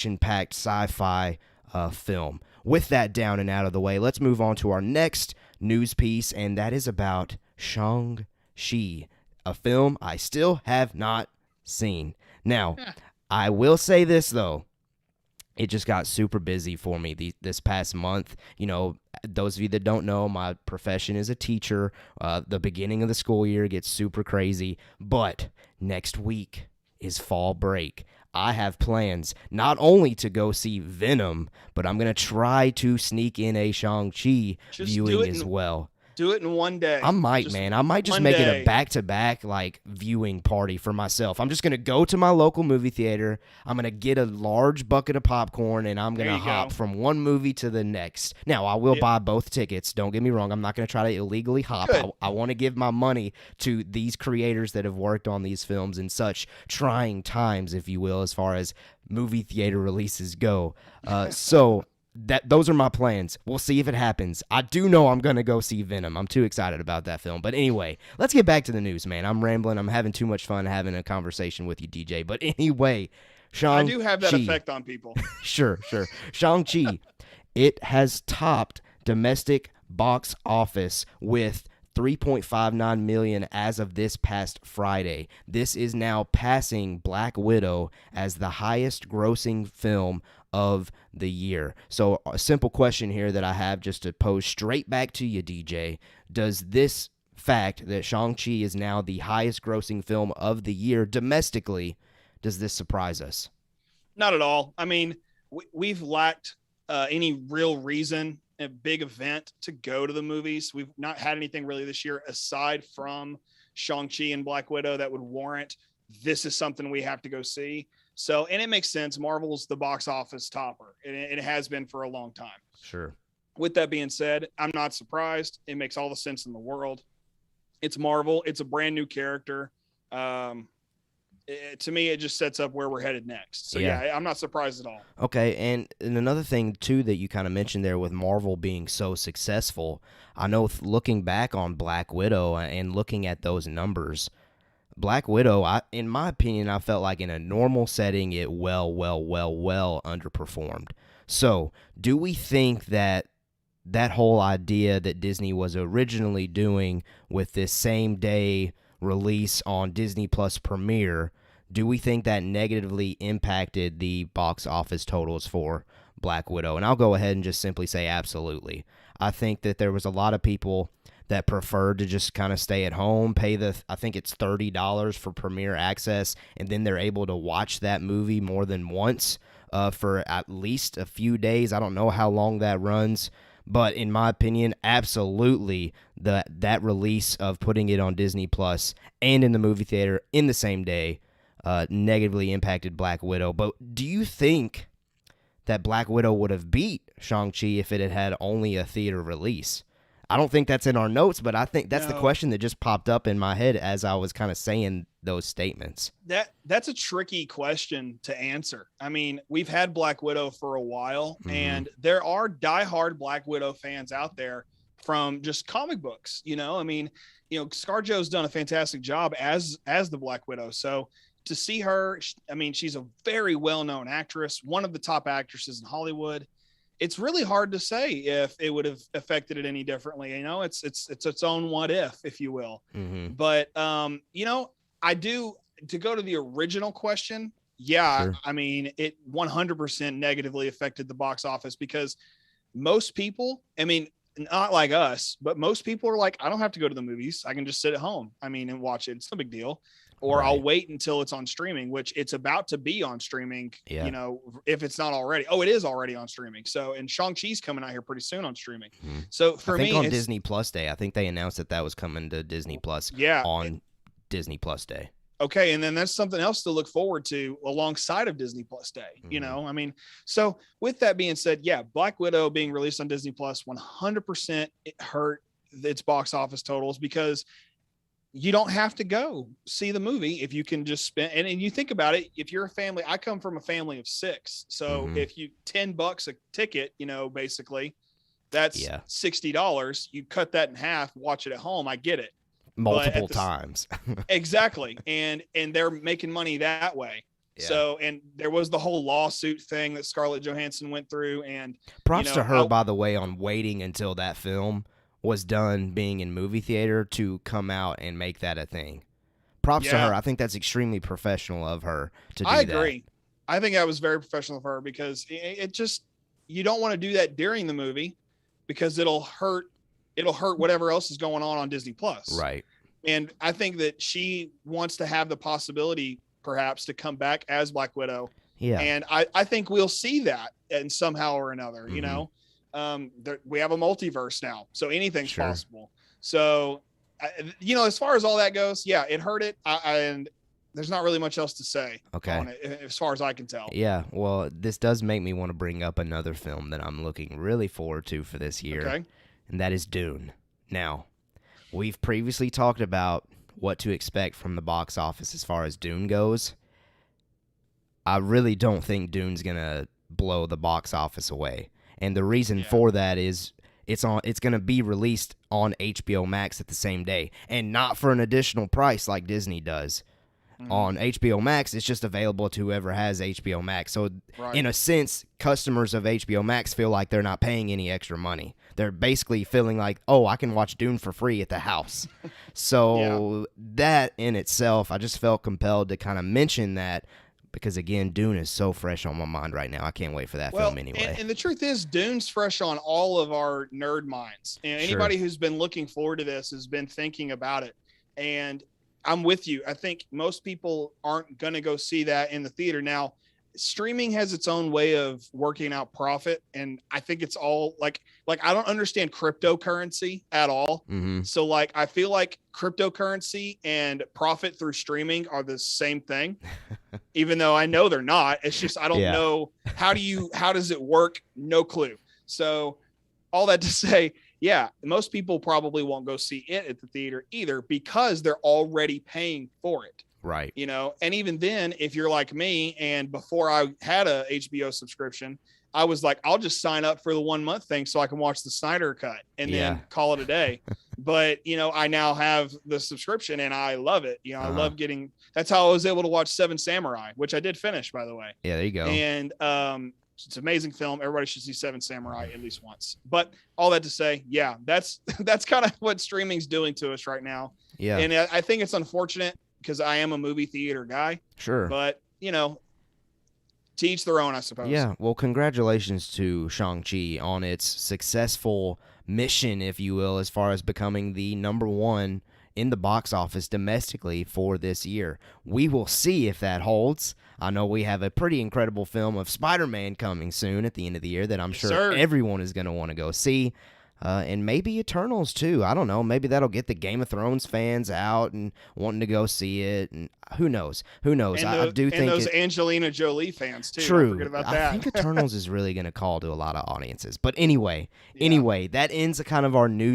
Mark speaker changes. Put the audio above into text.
Speaker 1: action-packed sci-fi film. With that down and out of the way, let's move on to our next news piece, and that is about Shang-Chi, a film I still have not seen. Now, I will say this, though. It just got super busy for me this past month. You know, those of you that don't know, my profession is a teacher. The beginning of the school year gets super crazy, but next week is fall break. I have plans not only to go see Venom, but I'm going to try to sneak in a Shang-Chi viewing as well.
Speaker 2: Do it in one day.
Speaker 1: I might just make it a back-to-back viewing party for myself. I'm just going to go to my local movie theater. I'm going to get a large bucket of popcorn, and I'm going to hop from one movie to the next. Now, I will buy both tickets. Don't get me wrong. I'm not going to try to illegally hop. I want to give my money to these creators that have worked on these films in such trying times, if you will, as far as movie theater releases go. Those are my plans. We'll see if it happens. I do know I'm going to go see Venom. I'm too excited about that film. But anyway, let's get back to the news, man. I'm rambling. I'm having too much fun having a conversation with you, DJ. But anyway, Shang-Chi.
Speaker 2: I do have that effect on people.
Speaker 1: Sure. Shang-Chi, it has topped domestic box office with $3.59 million as of this past Friday. This is now passing Black Widow as the highest grossing film of the year. So a simple question here that I have just to pose straight back to you, DJ. Does this fact that Shang-Chi is now the highest grossing film of the year domestically, does this surprise us?
Speaker 2: Not at all. I mean, we've lacked any real reason, a big event to go to the movies. We've not had anything really this year aside from Shang-Chi and Black Widow that would warrant this is something we have to go see. So, and it makes sense. Marvel's the box office topper, and it has been for a long time.
Speaker 1: Sure.
Speaker 2: With that being said, I'm not surprised. It makes all the sense in the world. It's Marvel. It's a brand new character. To me, it just sets up where we're headed next. So, yeah, I'm not surprised at all.
Speaker 1: Okay, and another thing, too, that you kind of mentioned there with Marvel being so successful, I know looking back on Black Widow and looking at those numbers, Black Widow, in my opinion, I felt like in a normal setting, it well underperformed. So, do we think that whole idea that Disney was originally doing with this same day release on Disney Plus Premiere, do we think that negatively impacted the box office totals for Black Widow? And I'll go ahead and just simply say absolutely. I think that there was a lot of people that preferred to just kind of stay at home, pay I think it's $30 for Premiere Access, and then they're able to watch that movie more than once for at least a few days. I don't know how long that runs, but in my opinion, absolutely that release of putting it on Disney Plus and in the movie theater in the same day negatively impacted Black Widow. But do you think that Black Widow would have beat Shang-Chi if it had only a theater release? I don't think that's in our notes, but I think that's the question that just popped up in my head as I was kind of saying those statements.
Speaker 2: That's a tricky question to answer. I mean, we've had Black Widow for a while, and there are diehard Black Widow fans out there from just comic books. You know, I mean, ScarJo's done a fantastic job as the Black Widow. So to see her, I mean, she's a very well-known actress, one of the top actresses in Hollywood. It's really hard to say if it would have affected it any differently. It's its own what if you will. But I do, to go to the original question. Yeah. Sure. I mean, it 100% negatively affected the box office because most people, I mean, not like us, but most people are like, I don't have to go to the movies. I can just sit at home. I mean, and watch it. It's no big deal. Or right. I'll wait until it's on streaming, which it's about to be on streaming, if it's not already. Oh, it is already on streaming. So, and Shang-Chi's coming out here pretty soon on streaming. So for me,
Speaker 1: on Disney Plus Day, I think they announced that was coming to Disney Plus on Disney Plus Day.
Speaker 2: Okay. And then that's something else to look forward to alongside of Disney Plus Day, I mean, so with that being said, Black Widow being released on Disney Plus 100% it hurt its box office totals because you don't have to go see the movie if you can just spend. And you think about it, if you're a family, I come from a family of 6. So if you $10 a ticket, basically that's $60. You cut that in half, watch it at home. I get it.
Speaker 1: Multiple times.
Speaker 2: Exactly. And they're making money that way.
Speaker 1: Yeah.
Speaker 2: So, and there was the whole lawsuit thing that Scarlett Johansson went through. And,
Speaker 1: Props to her, by the way, on waiting until that film was done being in movie theater to come out and make that a thing. Props to her.
Speaker 2: yeah,
Speaker 1: I think that's extremely professional of her to
Speaker 2: I
Speaker 1: do that.
Speaker 2: agree. I think that was very professional of her because it just, you don't want to do that during the movie because it'll hurt whatever else is going on Disney Plus.
Speaker 1: Right.
Speaker 2: And I think that she wants to have the possibility perhaps to come back as Black Widow.
Speaker 1: Yeah.
Speaker 2: And I think we'll see that in somehow or another, you know. We have a multiverse now, so anything's possible. So, as far as all that goes, yeah, it hurt it. And there's not really much else to say on it, as far as I can tell.
Speaker 1: Yeah, well, this does make me want to bring up another film that I'm looking really forward to for this year, and that is Dune. Now, we've previously talked about what to expect from the box office as far as Dune goes. I really don't think Dune's going to blow the box office away. And the reason for that is it's going to be released on HBO Max at the same day, and not for an additional price like Disney does. On HBO Max, it's just available to whoever has HBO Max. So, in a sense, customers of HBO Max feel like they're not paying any extra money. They're basically feeling like, oh, I can watch Dune for free at the house. So, that in itself, I just felt compelled to kind of mention that because, again, Dune is so fresh on my mind right now. I can't wait for that film anyway.
Speaker 2: And the truth is, Dune's fresh on all of our nerd minds. And anybody who's been looking forward to this has been thinking about it. And I'm with you. I think most people aren't going to go see that in the theater. Now, streaming has its own way of working out profit. And I think it's all like I don't understand cryptocurrency at all. So like, I feel like cryptocurrency and profit through streaming are the same thing, even though I know they're not. It's just, I don't know. How does it work? No clue. So all that to say, yeah, most people probably won't go see it at the theater either because they're already paying for it.
Speaker 1: Right.
Speaker 2: And even then, if you're like me, and before I had a HBO subscription, I was like, I'll just sign up for the 1 month thing so I can watch the Snyder cut and then call it a day. But, I now have the subscription and I love it. I love that's how I was able to watch Seven Samurai, which I did finish, by the way.
Speaker 1: Yeah, there you go.
Speaker 2: And, it's an amazing film. Everybody should see Seven Samurai at least once. But all that to say, yeah, that's kind of what streaming's doing to us right now.
Speaker 1: Yeah.
Speaker 2: And I think it's unfortunate because I am a movie theater guy.
Speaker 1: Sure.
Speaker 2: But, to each their own, I suppose.
Speaker 1: Yeah. Well, congratulations to Shang-Chi on its successful mission, if you will, as far as becoming the #1 in the box office domestically for this year. We will see if that holds. I know we have a pretty incredible film of Spider-Man coming soon at the end of the year that I'm sure everyone is going to want to go see. And maybe Eternals, too. I don't know. Maybe that'll get the Game of Thrones fans out and wanting to go see it. And who knows? Who knows? I do think
Speaker 2: those Angelina Jolie fans, too.
Speaker 1: True.
Speaker 2: Don't forget about that.
Speaker 1: I think Eternals is really going to call to a lot of audiences. But anyway, that ends kind of our news